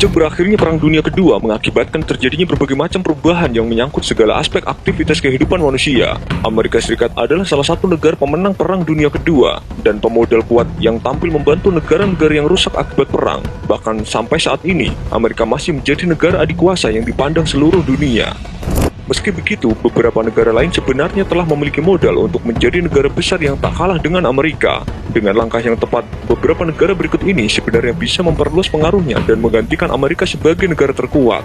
Sejak berakhirnya Perang Dunia Kedua mengakibatkan terjadinya berbagai macam perubahan yang menyangkut segala aspek aktivitas kehidupan manusia. Amerika Serikat adalah salah satu negara pemenang Perang Dunia Kedua dan pemodal kuat yang tampil membantu negara-negara yang rusak akibat perang. Bahkan sampai saat ini, Amerika masih menjadi negara adikuasa yang dipandang seluruh dunia. Meski begitu, beberapa negara lain sebenarnya telah memiliki modal untuk menjadi negara besar yang tak kalah dengan Amerika. Dengan langkah yang tepat, beberapa negara berikut ini sebenarnya bisa memperluas pengaruhnya dan menggantikan Amerika sebagai negara terkuat.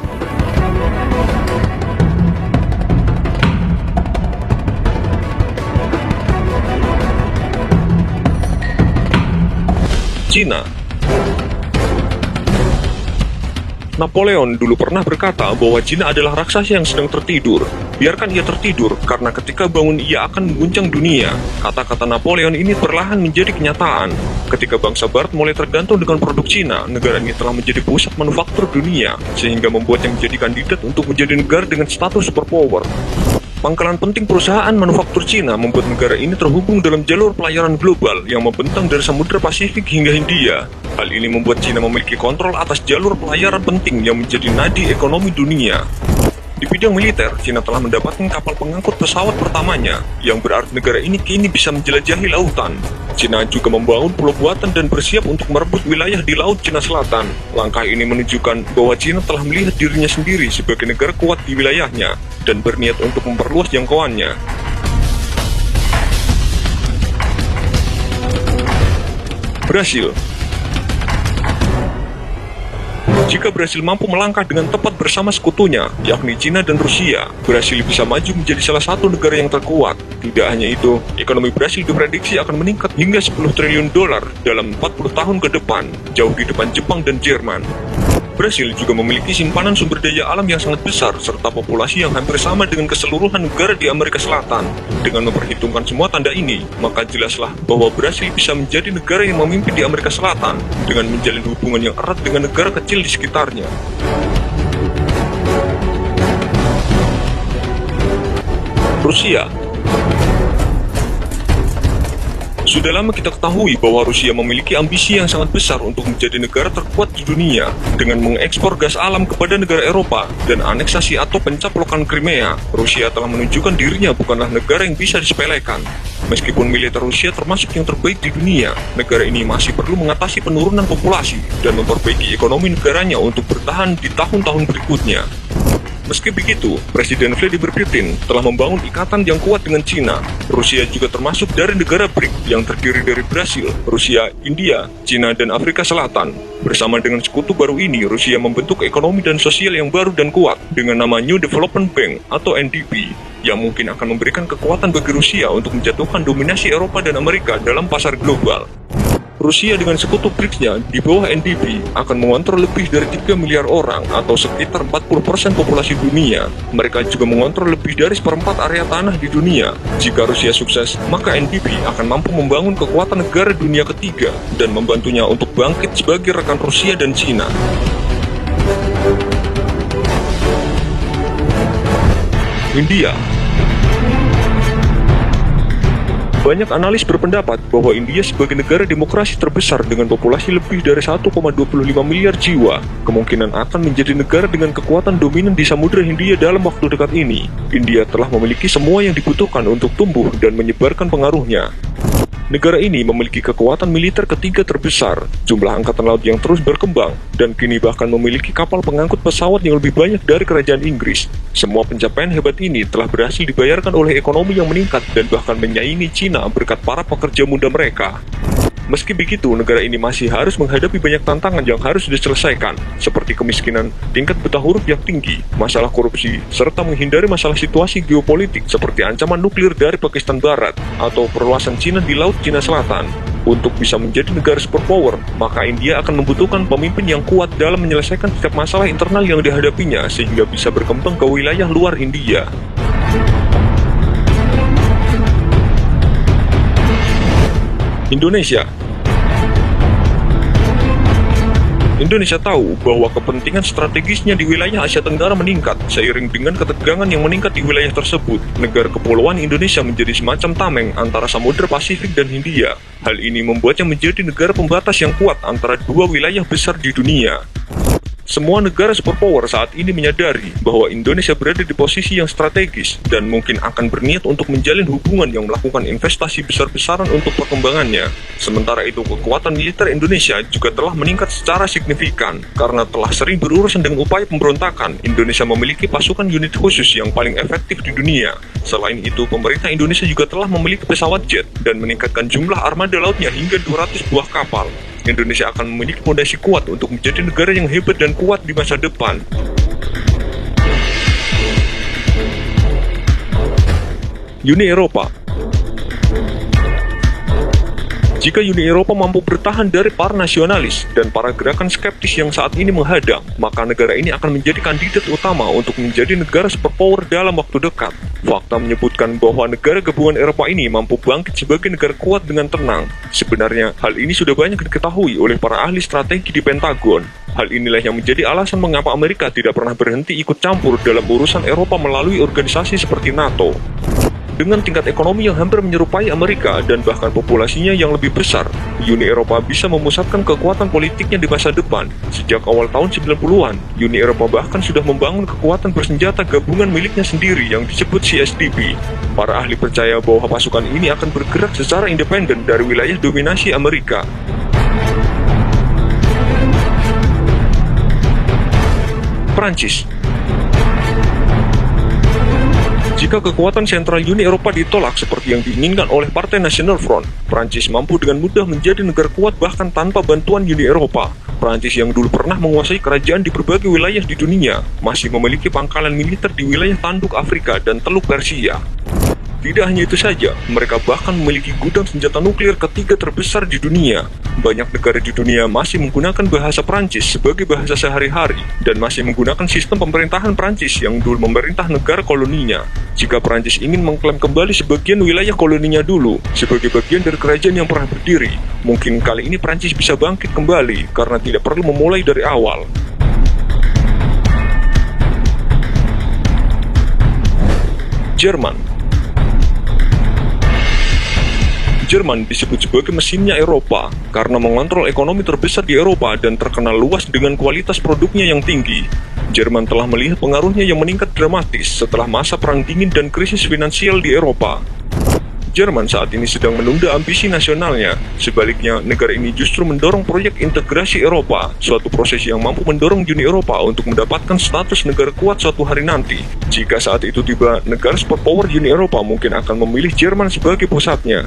Cina. Napoleon dulu pernah berkata bahwa Cina adalah raksasa yang sedang tertidur. Biarkan ia tertidur, karena ketika bangun ia akan mengguncang dunia. Kata-kata Napoleon ini perlahan menjadi kenyataan. Ketika bangsa Barat mulai tergantung dengan produk Cina, negara ini telah menjadi pusat manufaktur dunia, sehingga membuatnya menjadi kandidat untuk menjadi negara dengan status superpower. Pangkalan penting perusahaan manufaktur Cina membuat negara ini terhubung dalam jalur pelayaran global yang membentang dari Samudra Pasifik hingga Hindia. Hal ini membuat Cina memiliki kontrol atas jalur pelayaran penting yang menjadi nadi ekonomi dunia. Di bidang militer, Cina telah mendapatkan kapal pengangkut pesawat pertamanya, yang berarti negara ini kini bisa menjelajahi lautan. Cina juga membangun pulau buatan dan bersiap untuk merebut wilayah di Laut Cina Selatan. Langkah ini menunjukkan bahwa Cina telah melihat dirinya sendiri sebagai negara kuat di wilayahnya dan berniat untuk memperluas jangkauannya. Brasil. Jika Brasil mampu melangkah dengan tepat bersama sekutunya, yakni Cina dan Rusia, Brasil bisa maju menjadi salah satu negara yang terkuat. Tidak hanya itu, ekonomi Brasil diprediksi akan meningkat hingga 10 triliun dolar dalam 40 tahun ke depan, jauh di depan Jepang dan Jerman. Brasil juga memiliki simpanan sumber daya alam yang sangat besar serta populasi yang hampir sama dengan keseluruhan negara di Amerika Selatan. Dengan memperhitungkan semua tanda ini, maka jelaslah bahwa Brasil bisa menjadi negara yang memimpin di Amerika Selatan dengan menjalin hubungan yang erat dengan negara kecil di sekitarnya. Rusia. Sudah lama kita ketahui bahwa Rusia memiliki ambisi yang sangat besar untuk menjadi negara terkuat di dunia dengan mengekspor gas alam kepada negara Eropa dan aneksasi atau pencaplokan Crimea. Rusia telah menunjukkan dirinya bukanlah negara yang bisa disepelekan. Meskipun militer Rusia termasuk yang terbaik di dunia, negara ini masih perlu mengatasi penurunan populasi dan memperbaiki ekonomi negaranya untuk bertahan di tahun-tahun berikutnya. Meski begitu, Presiden Vladimir Putin telah membangun ikatan yang kuat dengan Cina. Rusia juga termasuk dari negara BRIC yang terdiri dari Brasil, Rusia, India, Cina, dan Afrika Selatan. Bersama dengan sekutu baru ini, Rusia membentuk ekonomi dan sosial yang baru dan kuat dengan nama New Development Bank atau NDB, yang mungkin akan memberikan kekuatan bagi Rusia untuk menjatuhkan dominasi Eropa dan Amerika dalam pasar global. Rusia dengan sekutu BRICS-nya di bawah NDB akan mengontrol lebih dari 3 miliar orang atau sekitar 40% populasi dunia. Mereka juga mengontrol lebih dari seperempat area tanah di dunia. Jika Rusia sukses, maka NDB akan mampu membangun kekuatan negara dunia ketiga dan membantunya untuk bangkit sebagai rekan Rusia dan Cina. India. Banyak analis berpendapat bahwa India sebagai negara demokrasi terbesar dengan populasi lebih dari 1,25 miliar jiwa, kemungkinan akan menjadi negara dengan kekuatan dominan di Samudra Hindia dalam waktu dekat ini. India telah memiliki semua yang dibutuhkan untuk tumbuh dan menyebarkan pengaruhnya. Negara ini memiliki kekuatan militer ketiga terbesar, jumlah angkatan laut yang terus berkembang, dan kini bahkan memiliki kapal pengangkut pesawat yang lebih banyak dari kerajaan Inggris. Semua pencapaian hebat ini telah berhasil dibayarkan oleh ekonomi yang meningkat dan bahkan menyaingi Cina berkat para pekerja muda mereka. Meski begitu, negara ini masih harus menghadapi banyak tantangan yang harus diselesaikan, seperti kemiskinan, tingkat buta huruf yang tinggi, masalah korupsi, serta menghindari masalah situasi geopolitik seperti ancaman nuklir dari Pakistan Barat atau perluasan Cina di Laut Cina Selatan. Untuk bisa menjadi negara superpower, maka India akan membutuhkan pemimpin yang kuat dalam menyelesaikan setiap masalah internal yang dihadapinya sehingga bisa berkembang ke wilayah luar India. Indonesia. Indonesia tahu bahwa kepentingan strategisnya di wilayah Asia Tenggara meningkat seiring dengan ketegangan yang meningkat di wilayah tersebut. Negara kepulauan Indonesia menjadi semacam tameng antara Samudra Pasifik dan Hindia. Hal ini membuatnya menjadi negara pembatas yang kuat antara dua wilayah besar di dunia. Semua negara superpower saat ini menyadari bahwa Indonesia berada di posisi yang strategis dan mungkin akan berniat untuk menjalin hubungan yang melakukan investasi besar-besaran untuk perkembangannya. Sementara itu, kekuatan militer Indonesia juga telah meningkat secara signifikan karena telah sering berurusan dengan upaya pemberontakan. Indonesia memiliki pasukan unit khusus yang paling efektif di dunia. Selain itu, pemerintah Indonesia juga telah memiliki pesawat jet dan meningkatkan jumlah armada lautnya hingga 200 buah kapal. Indonesia akan memiliki fondasi kuat untuk menjadi negara yang hebat dan kuat di masa depan. Uni Eropa. Jika Uni Eropa mampu bertahan dari para nasionalis dan para gerakan skeptis yang saat ini menghadang, maka negara ini akan menjadi kandidat utama untuk menjadi negara superpower dalam waktu dekat. Fakta menyebutkan bahwa negara gabungan Eropa ini mampu bangkit sebagai negara kuat dengan tenang. Sebenarnya, hal ini sudah banyak diketahui oleh para ahli strategi di Pentagon. Hal inilah yang menjadi alasan mengapa Amerika tidak pernah berhenti ikut campur dalam urusan Eropa melalui organisasi seperti NATO. Dengan tingkat ekonomi yang hampir menyerupai Amerika dan bahkan populasinya yang lebih besar, Uni Eropa bisa memusatkan kekuatan politiknya di masa depan. Sejak awal tahun 90-an, Uni Eropa bahkan sudah membangun kekuatan bersenjata gabungan miliknya sendiri yang disebut CSDP. Para ahli percaya bahwa pasukan ini akan bergerak secara independen dari wilayah dominasi Amerika. Prancis. Jika kekuatan sentral Uni Eropa ditolak seperti yang diinginkan oleh Partai National Front, Prancis mampu dengan mudah menjadi negara kuat bahkan tanpa bantuan Uni Eropa. Prancis yang dulu pernah menguasai kerajaan di berbagai wilayah di dunia, masih memiliki pangkalan militer di wilayah tanduk Afrika dan Teluk Persia. Tidak hanya itu saja, mereka bahkan memiliki gudang senjata nuklir ketiga terbesar di dunia. Banyak negara di dunia masih menggunakan bahasa Prancis sebagai bahasa sehari-hari dan masih menggunakan sistem pemerintahan Prancis yang dulu memerintah negara koloninya. Jika Prancis ingin mengklaim kembali sebagian wilayah koloninya dulu sebagai bagian dari kerajaan yang pernah berdiri, mungkin kali ini Prancis bisa bangkit kembali karena tidak perlu memulai dari awal. Jerman. Jerman disebut sebagai mesinnya Eropa karena mengontrol ekonomi terbesar di Eropa dan terkenal luas dengan kualitas produknya yang tinggi. Jerman telah melihat pengaruhnya yang meningkat dramatis setelah masa Perang Dingin dan krisis finansial di Eropa. Jerman saat ini sedang menunda ambisi nasionalnya. Sebaliknya, negara ini justru mendorong proyek integrasi Eropa, suatu proses yang mampu mendorong Uni Eropa untuk mendapatkan status negara kuat suatu hari nanti. Jika saat itu tiba, negara superpower Uni Eropa mungkin akan memilih Jerman sebagai pusatnya.